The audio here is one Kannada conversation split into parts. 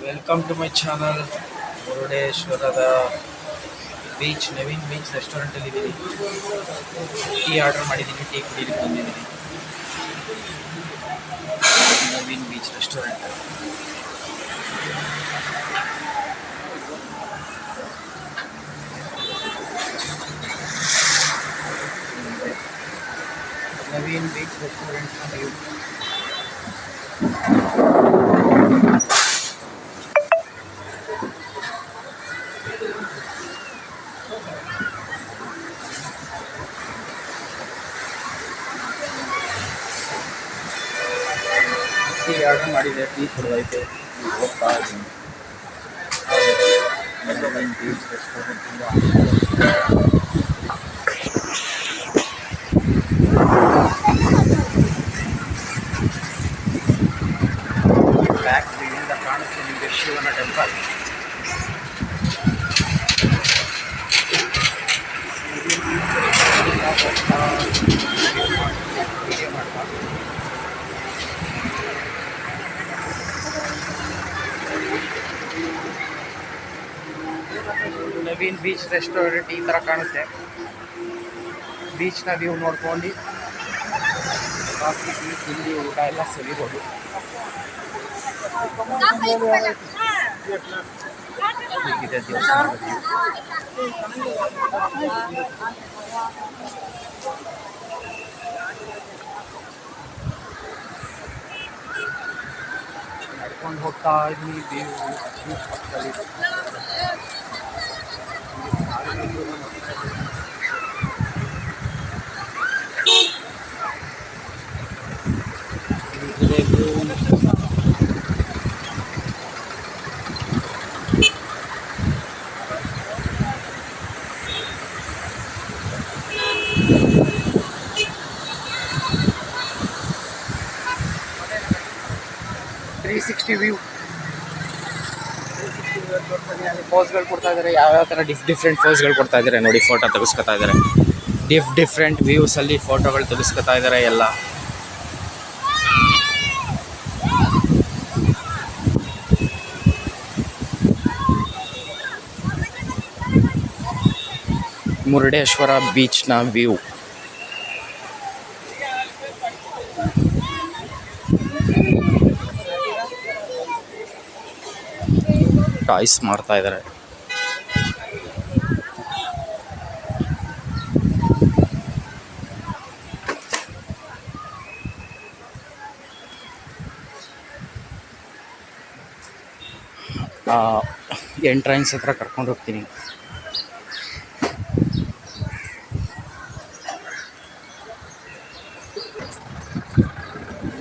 Welcome to my channel. ಮುರುಡೇಶ್ವರದ ಬೀಚ್, ನವೀನ್ ಬೀಚ್ ರೆಸ್ಟೋರೆಂಟಲ್ಲಿ ಇದ್ದೀನಿ. ಟೀ ಆರ್ಡರ್ ಮಾಡಿದ್ದೀನಿ, ಟೀ ಕುಡಿಲಿಕ್ಕೆ ಬಂದಿದ್ದೀನಿ. Naveen Beach Restaurant. Naveen Beach Restaurant ನೀವು ಟೀ ಆರ್ಡರ್ ಮಾಡಿದೆ, ಟೀ ಕುಡಿದೈತೆ, ಹೋಗ್ತಾ ಇದ್ದೀನಿ. ನವೀನ್ ಬೀಚ್ ರೆಸ್ಟೋರೆಂಟಿಂದ ಬ್ಯಾಕ್ ಸೈಡಿಂದ ಕಾಣುತ್ತೆ ನಿಮಗೆ ಶಿವನ ಟೆಂಪಲ್. ವಿಡಿಯೋ ಮಾಡ್ತಾ ನವೀನ್ ಬೀಚ್ ರೆಸ್ಟೋರೆಂಟ್ ಈ ಥರ ಕಾಣುತ್ತೆ. ಬೀಚ್ನ ವ್ಯೂ ನೋಡ್ಕೊಂಡು ಕಾಫಿ ಟೀ ತಿಂಡಿ ಊಟ ಎಲ್ಲ ಸವಿಬೋದು. ಹೀಗಿದೆ ದೇವಸ್ಥಾನದ ವ್ಯೂ. ನಡ್ಕೊಂಡು ಹೋಗ್ತಾ ಇದ್ದೀನಿ ಬೀಚ್ ಪಕ್ಕದಲ್ಲಿ. ವ್ಯೂ ಪೋಸ್ಗಳು ಕೊಡ್ತಾ ಇದ್ದಾರೆ. ಯಾವ್ಯಾವ ಥರ ಡಿಫ್ರೆಂಟ್ ಪೋಸ್ಗಳು ಕೊಡ್ತಾ ಇದ್ದಾರೆ ನೋಡಿ. ಫೋಟೋ ತೆಗೆಸ್ಕೊತಾ ಇದ್ದಾರೆ. ಡಿಫ್ರೆಂಟ್ ವ್ಯೂಸಲ್ಲಿ ಫೋಟೋಗಳು ತೆಗೆಸ್ಕೊತಾ ಇದ್ದಾರೆ ಎಲ್ಲ. ಮುರುಡೇಶ್ವರ ಬೀಚ್ನ ವ್ಯೂ. ಟಾಯ್ಸ್ ಮಾಡ್ತಾ ಇದ್ದಾರೆ. ಎಂಟ್ರೆನ್ಸ್ ಹತ್ರ ಕರ್ಕೊಂಡು ಹೋಗ್ತೀನಿ.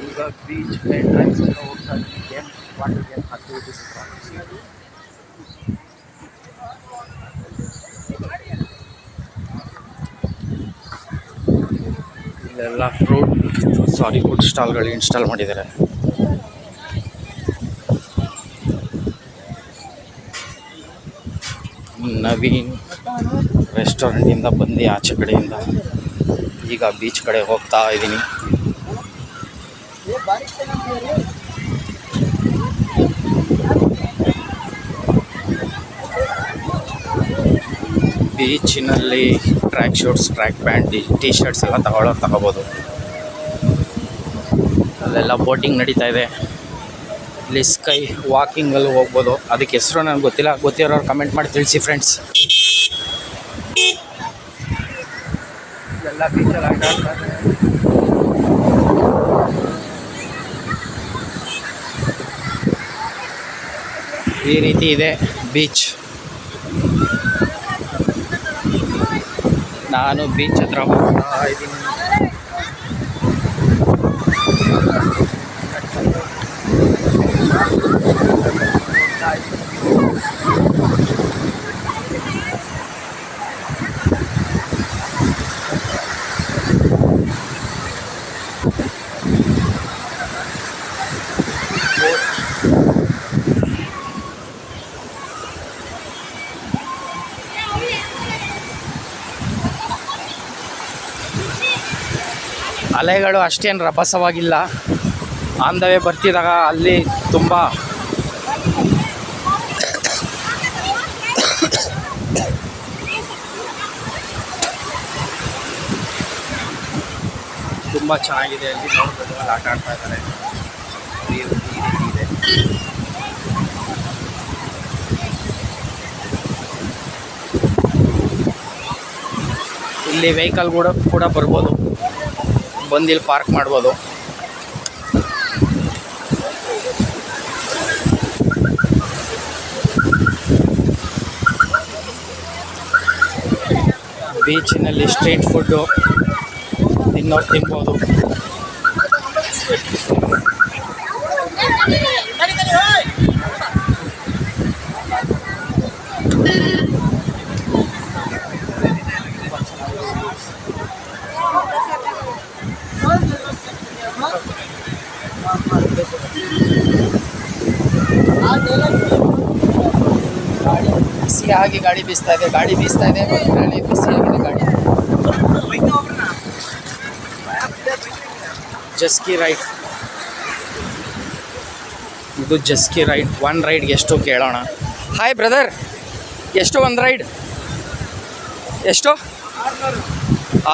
ಈಗ ಬೀಚ್ ಎಂಟ್ರೆನ್ಸ್ ಹತ್ರ ಹೋಗ್ತಾ ಇದ್ದೀನಿ. ಗೇಮ್ ವಾಟರ್ ಗೇಮ್ ಆಕ್ಟಿವಿಟೀಸ್ ಹತ್ರ. ಇಲ್ಲೆಲ್ಲ ಫುಡ್ ಸ್ಟಾಲ್ಗಳು ಇನ್ಸ್ಟಾಲ್ ಮಾಡಿದ್ದಾರೆ. ನವೀನ್ ರೆಸ್ಟೋರೆಂಟಿಂದ ಬಂದು ಆಚೆ ಕಡೆಯಿಂದ ಈಗ ಬೀಚ್ ಕಡೆ ಹೋಗ್ತಾ ಇದ್ದೀನಿ. ಬೀಚಿನಲ್ಲಿ track suits, track pant, T shirts ಎಲ್ಲ ತಗೋಬೋದು. ಅಲ್ಲೆಲ್ಲ ಬೋಟಿಂಗ್ ನಡೀತಾ ಇದೆ. ಇಲ್ಲಿ ಸ್ಕೈ ವಾಕಿಂಗಲ್ಲಿ ಹೋಗ್ಬೋದು. ಅದಕ್ಕೆ ಹೆಸರು ನನಗೆ ಗೊತ್ತಿಲ್ಲ, ಗೊತ್ತಿರೋರು ಕಮೆಂಟ್ ಮಾಡಿ ತಿಳಿಸಿ ಫ್ರೆಂಡ್ಸ್. ಎಲ್ಲ ಬೀಚಲ್ಲಿ ಆಟ ಆಡ್ತಾರೆ. ಈ ರೀತಿ ಇದೆ ಬೀಚ್. ನಾನು ಬೀಚ್ ಹತ್ರ ಹೋಗ್ತಾ ಇದ್ದೀನಿ. ಅಲೆಗಳು ಅಷ್ಟೇನು ರಭಸವಾಗಿಲ್ಲ. ಆನ್ ದ ವೇ ಬರ್ತಿದ್ದಾಗ ಅಲ್ಲಿ ತುಂಬ ತುಂಬ ಚೆನ್ನಾಗಿದೆ. ಅಲ್ಲಿ ನೋಡ್ಬೋದು, ಅಲ್ಲಿ ಆಟ ಆಡ್ತಾ ಇದ್ದಾರೆ. ಈ ರೀತಿ ಇದೆ. ಇಲ್ಲಿ ವೆಹಿಕಲ್ ಕೂಡ ಬರ್ಬೋದು, ಬಂದು ಇಲ್ಲಿ ಪಾರ್ಕ್ ಮಾಡ್ಬೋದು. ಬೀಚಿನಲ್ಲಿ ಸ್ಟ್ರೀಟ್ ಫುಡ್ಡು ತಿನ್ಬೋದು. ಬಿಸಿಯಾಗಿ ಗಾಳಿ ಬೀಸ್ತಾ ಇದೆ, ಬಿಸಿಯಾಗಿದೆ ಗಾಡಿ. ಜಸ್ಕಿ ರೈಡ್, ಇದು ಜಸ್ಕಿ ರೈಡ್. ಒನ್ ರೈಡ್ಗೆ ಎಷ್ಟು ಕೇಳೋಣ. ಹಾಯ್ ಬ್ರದರ್, ಎಷ್ಟು ಒಂದು ರೈಡ್? ಎಷ್ಟು?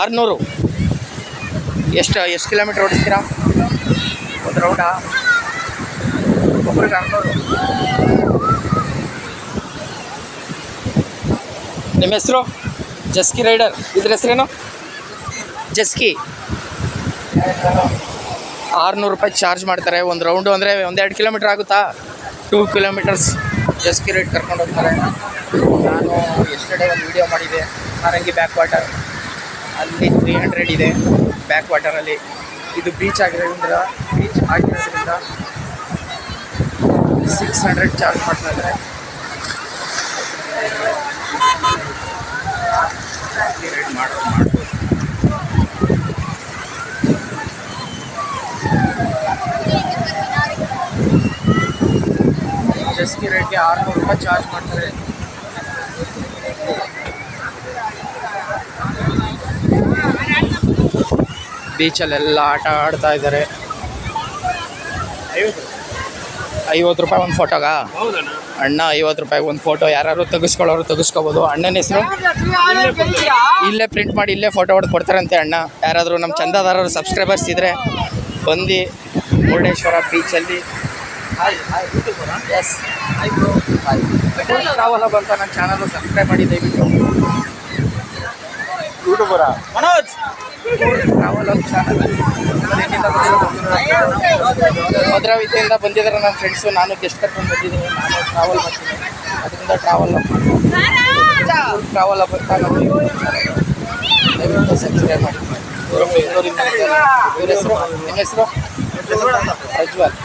600. ಎಷ್ಟು ಕಿಲೋಮೀಟ್ರ್ ಓಡಿಸ್ತೀರಾ ಒಂದು ರೌಂಡಾ? ಒಬ್ರಿಗೆ 600. ನಿಮ್ಮ ಹೆಸರು? ಜಸ್ಕಿ ರೈಡರ್. ಇದ್ರ ಹೆಸರೇನು? ಜಸ್ಕಿ. 600 ರೂಪಾಯಿ ಚಾರ್ಜ್ ಮಾಡ್ತಾರೆ ಒಂದು ರೌಂಡು. ಅಂದರೆ 1-2 ಕಿಲೋಮೀಟ್ರ್ ಆಗುತ್ತಾ? 2 ಕಿಲೋಮೀಟರ್ಸ್ ಜಸ್ಕಿ ರೈಡ್ ಕರ್ಕೊಂಡು ಹೋಗ್ತಾರೆ. ನಾನು ಎಸ್ಟರ್ಡೇ ಒಂದು ವೀಡಿಯೋ ಮಾಡಿದ್ದೆ, ನಾರಂಗಿ ಬ್ಯಾಕ್ ವಾಟರ್. ಅಲ್ಲಿ 300 ಇದೆ ಬ್ಯಾಕ್ ವಾಟರಲ್ಲಿ. ಇದು ಬೀಚ್ ಆಗಿರೋದ್ರಿಂದ 600 ಚಾರ್ಜ್ ಮಾಡ್ತಾ ಇದ್ದಾರೆ. ರೈಡ್ ಮಾಡ್ಬೋದು. ಜಸ್ಕಿ ರೈಡ್ಗೆ 600 ರೂಪಾಯಿ ಚಾರ್ಜ್ ಮಾಡ್ತಾರೆ. ಬೀಚಲ್ಲೆಲ್ಲ ಆಟ ಆಡ್ತಾ ಇದ್ದಾರೆ. 50 ರೂಪಾಯಿ ಒಂದು ಫೋಟೋಗಾ? ಅಣ್ಣ 50 ರೂಪಾಯಿಗೆ ಒಂದು ಫೋಟೋ. ಯಾರು ತೆಗಿಸ್ಕೋಬೋದು. ಅಣ್ಣನ ಹೆಸರು? ಇಲ್ಲೇ ಪ್ರಿಂಟ್ ಮಾಡಿ ಇಲ್ಲೇ ಫೋಟೋ ಹೊಡೆದು ಕೊಡ್ತಾರಂತೆ ಅಣ್ಣ. ಯಾರಾದರೂ ನಮ್ಮ ಚಂದಾದಾರರು ಸಬ್ಸ್ಕ್ರೈಬರ್ಸ್ ಇದ್ದರೆ ಬಂದು ಮುರುಡೇಶ್ವರ ಬೀಚಲ್ಲಿ. ಎಸ್, ಟ್ರಾವೆಲ್ ಬಂತ ನನ್ನ ಚಾನಲ್ ಸಬ್ಸ್ಕ್ರೈಬ್ ಮಾಡಿ ದಯವಿಟ್ಟು. ಯೂಟ್ಯೂಬರ ಮನೋಜ್ ಟ್ರಾವೆಲ್ ಚಾನಲ್ ಭದ್ರಾವತಿಯಿಂದ ಬಂದಿದ್ದಾರೆ ನನ್ನ ಫ್ರೆಂಡ್ಸು. ನಾನು ಗೆಸ್ಟ್ ಕರ್ಕೊಂಡು ಬಂದಿದ್ದೀನಿ. ನಾನು ಟ್ರಾವೆಲ್ ಮಾಡ್ತೀನಿ, ಅದರಿಂದ ಟ್ರಾವೆಲ್ ಬಂತ ದಯವಿಟ್ಟು ಸಬ್ಸ್ಕ್ರೈಬ್ ಮಾಡಿ. ಬೆಂಗಳೂರಿಂದ. ಇವ್ರ ಹೆಸರು? ನಿಮ್ಮ ಹೆಸರು? ಪ್ರಜ್ವಲ್.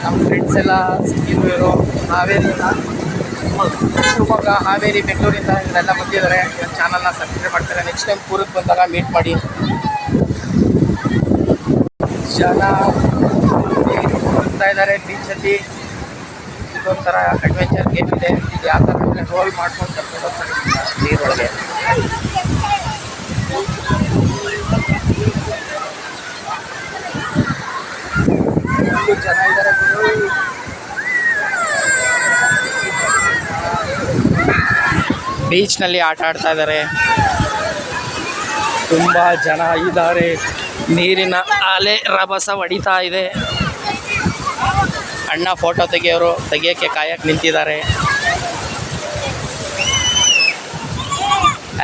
ನಮ್ಮ ಫ್ರೆಂಡ್ಸ್ ಎಲ್ಲ ಸಿಕ್ಕಿದ್ರು ಹಾವೇರಿಯಿಂದ, ಶಿವಮೊಗ್ಗ, ಹಾವೇರಿ, ಬೆಂಗಳೂರಿಂದ ಇವರೆಲ್ಲ ಬಂದಿದ್ದಾರೆ. ಚಾನಲ್ನ ಸಬ್ಸ್ಕ್ರೈಬ್ ಮಾಡ್ತಾರೆ. ನೆಕ್ಸ್ಟ್ ಟೈಮ್ ಕೂರಿಗೆ ಬಂದಾಗ ಮೀಟ್ ಮಾಡಿ. ಜನ ಹೋಗ್ತಾ ಇದ್ದಾರೆ ಬೀಚಲ್ಲಿ. ಇದೊಂಥರ ಅಡ್ವೆಂಚರ್ ಗೇಮ್ ಇದೆ. ಇದು ಯಾವ ಥರ ಅಂದರೆ ರೋಲ್ ಮಾಡ್ಕೊಂಡು ಕರ್ಕೊಂಡು ಹೋಗ್ತಾರೆ ನೀರೊಳಗೆ. ಜನ ಇದ್ದಾರೆ. ಬೀಚ್ನಲ್ಲಿ ಆಟ ಆಡ್ತಾ ಇದ್ದಾರೆ, ತುಂಬ ಜನ ಇದ್ದಾರೆ. ನೀರಿನ ಅಲೆ ರಭಸ ಹೊಡಿತಾ ಇದೆ. ಅಣ್ಣ ಫೋಟೋ ತೆಗಿಯೋಕ್ಕೆ ಕಾಯಕ್ಕೆ ನಿಂತಿದ್ದಾರೆ.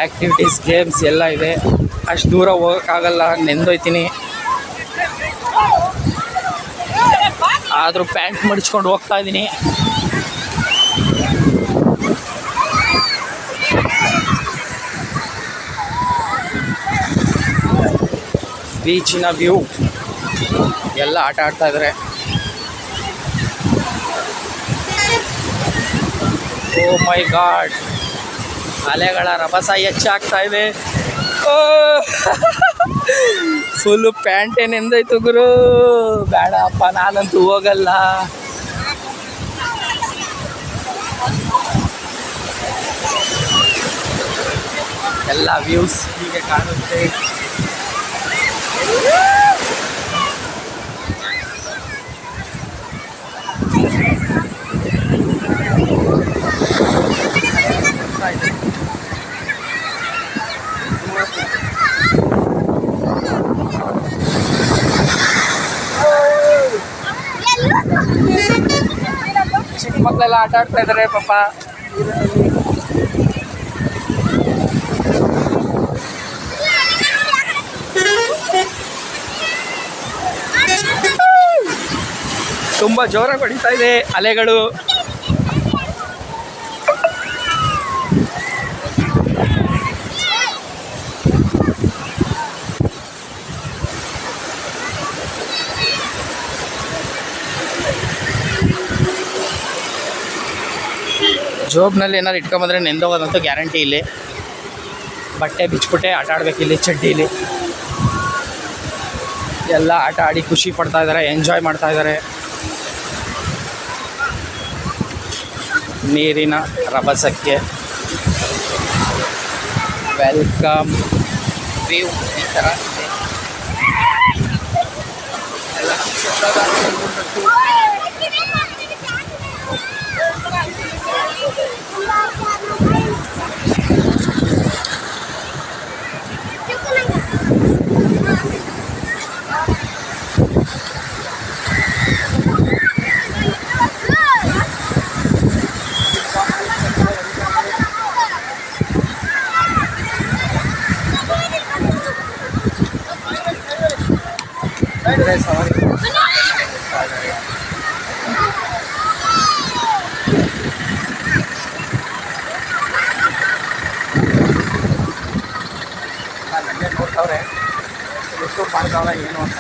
ಆ್ಯಕ್ಟಿವಿಟೀಸ್, ಗೇಮ್ಸ್ ಎಲ್ಲ ಇದೆ. ಅಷ್ಟು ದೂರ ಹೋಗೋಕ್ಕಾಗಲ್ಲ, ನೆಂದೋಯ್ತೀನಿ. ಆದರೂ ಪ್ಯಾಂಟ್ ಮಡಿಚ್ಕೊಂಡು ಹೋಗ್ತಾ ಇದ್ದೀನಿ. ಬೀಚಿನ ವ್ಯೂ ಎಲ್ಲ ಆಟ ಆಡ್ತಾ ಇದ್ದಾರೆ. ಓ ಮೈ ಗಾಡ್, ಅಲೆಗಳ ರಭಸ ಹೆಚ್ಚಾಗ್ತಾ ಇದೆ. ಫುಲ್ಲು ಪ್ಯಾಂಟೇ ನೆಂದೋಯ್ತು ಗುರು. ಬೇಡಪ್ಪ, ನಾನಂತೂ ಹೋಗಲ್ಲ. ಎಲ್ಲ ವ್ಯೂಸ್ ಹೀಗೆ ಕಾಣುತ್ತೆ. ಮಕ್ಕಳೆಲ್ಲ ಆಟ ಆಡ್ತಾ ಇದ್ದಾರೆ ಪಾಪ. ತುಂಬ ಜೋರಾಗಿ ಹೊಡಿತಾ ಇದೆ ಅಲೆಗಳು. ಜೋಬ್ನಲ್ಲಿ ಏನಾರು ಇಟ್ಕೊಂಬಂದ್ರೆ ನೆಂದೋಗೋದಂತೂ ಗ್ಯಾರಂಟಿ ಇಲ್ಲಿ. ಬಟ್ಟೆ ಬಿಚ್ಬಿಟ್ಟೆ ಆಟ ಆಡ್ಬೇಕು ಇಲ್ಲಿ ಚಡ್ಡೀಲಿ. ಎಲ್ಲ ಆಟ ಆಡಿ ಖುಷಿ ಪಡ್ತಾ ಇದ್ದಾರೆ, ಎಂಜಾಯ್ ಮಾಡ್ತಾ ಇದ್ದಾರೆ. ನೀರಿನ ರಭಸಕ್ಕೆ ವೆಲ್ಕಮ್. ವ್ಯೂ ಈ ಥರ ಇದೆ. ಎಲ್ಲ ಸವಾರಿ ನನಗೆ ನೋಡ್ತಾವ್ರೆ ಎಷ್ಟು ಮಾಡ್ತಾವ್ರೆ ಏನು ಅಂತ.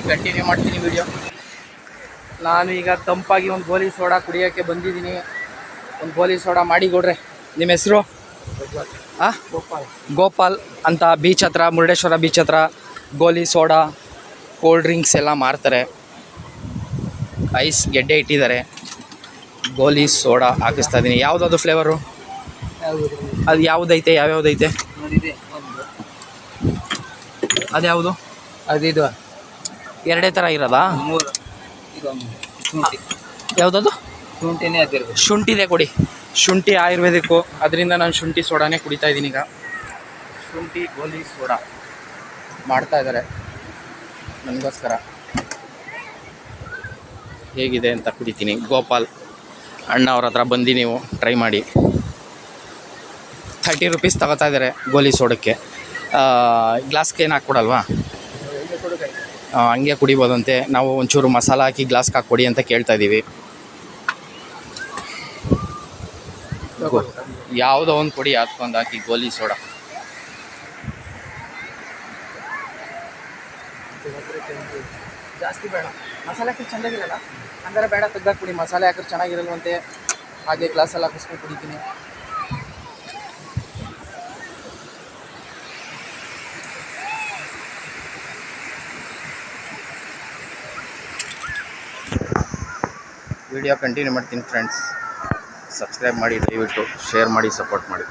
ಕಂಟಿನ್ಯೂ ಮಾಡ್ತೀನಿ ವಿಡಿಯೋ. ನಾನು ಈಗ ತಂಪಾಗಿ ಒಂದು ಗೋಲಿ ಸೋಡಾ ಕುಡಿಯೋಕ್ಕೆ ಬಂದಿದ್ದೀನಿ. ಒಂದು ಗೋಲಿ ಸೋಡಾ ಮಾಡಿ ಕೊಡ್ರೆ. ನಿಮ್ಮ ಹೆಸರು? ಗೋಪಾಲ್ ಅಂತ. ಬೀಚ್ ಹತ್ರ, ಮುರುಡೇಶ್ವರ ಬೀಚ್ ಹತ್ರ ಗೋಲಿ ಸೋಡಾ, ಕೋಲ್ಡ್ ಡ್ರಿಂಕ್ಸ್ ಎಲ್ಲ ಮಾರ್ತಾರೆ. ಐಸ್ ಗೆಡ್ಡೆ ಇಟ್ಟಿದ್ದಾರೆ. ಗೋಲಿ ಸೋಡಾ ಹಾಕಿಸ್ತಾ ಇದ್ದೀನಿ. ಯಾವುದದು ಫ್ಲೇವರು? ಅದು ಯಾವುದೈತೆ? ಯಾವ್ಯಾವುದೈತೆ? ಅದು ಯಾವುದು? ಅದಿದು ಎರಡೇ ಥರ ಇರೋದಾ? ಯಾವುದದು? ಶುಂಠಿನೇ ಅದಿರ್ಬೇಕು. ಶುಂಠಿದೆ ಕೊಡಿ. ಶುಂಠಿ ಆಯುರ್ವೇದಿಕ್ಕು, ಅದರಿಂದ ನಾನು ಶುಂಠಿ ಸೋಡಾನೇ ಕುಡಿತಾ ಇದ್ದೀನಿ ಈಗ. ಶುಂಠಿ ಗೋಲಿ ಸೋಡಾ ಮಾಡ್ತಾ ಇದ್ದಾರೆ ನನಗೋಸ್ಕರ. ಹೇಗಿದೆ ಅಂತ ಕುಡಿತೀನಿ. ಗೋಪಾಲ್ ಅಣ್ಣ ಅವ್ರ ಹತ್ರ ಬಂದು ನೀವು ಟ್ರೈ ಮಾಡಿ. 30 ರೂಪೀಸ್ ತಗೋತಾ ಇದ್ದಾರೆ ಗೋಲಿ ಸೋಡಕ್ಕೆ. ಗ್ಲಾಸ್ಗೆ ಏನು ಹಾಕ್ಕೊಡಲ್ವಾ? ಹಂಗೆ ಕುಡಿಬೋದಂತೆ. ನಾವು ಒಂಚೂರು ಮಸಾಲ ಹಾಕಿ ಗ್ಲಾಸ್ಗೆ ಹಾಕ್ಕೊಡಿ ಅಂತ ಕೇಳ್ತಾ ಇದ್ದೀವಿ. ಯಾವುದೋ ಒಂದು ಕೊಡಿ ಹಾಕ್ಕೊಂಡು ಹಾಕಿ ಗೋಲಿ ಸೋಡಾ. ಜಾಸ್ತಿ ಬೇಡ, ಮಸಾಲೆ ಹಾಕಿ ಚೆನ್ನಾಗಿರಲ್ಲ ಅಂದರೆ ಬೇಡ, ತೆಗ್ದಾಕಿ ಕುಡಿ. ಮಸಾಲೆ ಹಾಕಿದ್ರೆ ಚೆನ್ನಾಗಿರಲ್ವಂತೆ. ಹಾಗೆ ಗ್ಲಾಸಲ್ಲಿ ಹಾಕಿಸ್ಕೊಂಡು ಕುಡಿತೀನಿ. ವಿಡಿಯೋ ಕಂಟಿನ್ಯೂ ಮಾಡ್ತೀನಿ ಫ್ರೆಂಡ್ಸ್. ಸಬ್ಸ್ಕ್ರೈಬ್ ಮಾಡಿ, ದಯವಿಟ್ಟು ಶೇರ್ ಮಾಡಿ, ಸಪೋರ್ಟ್ ಮಾಡಿ.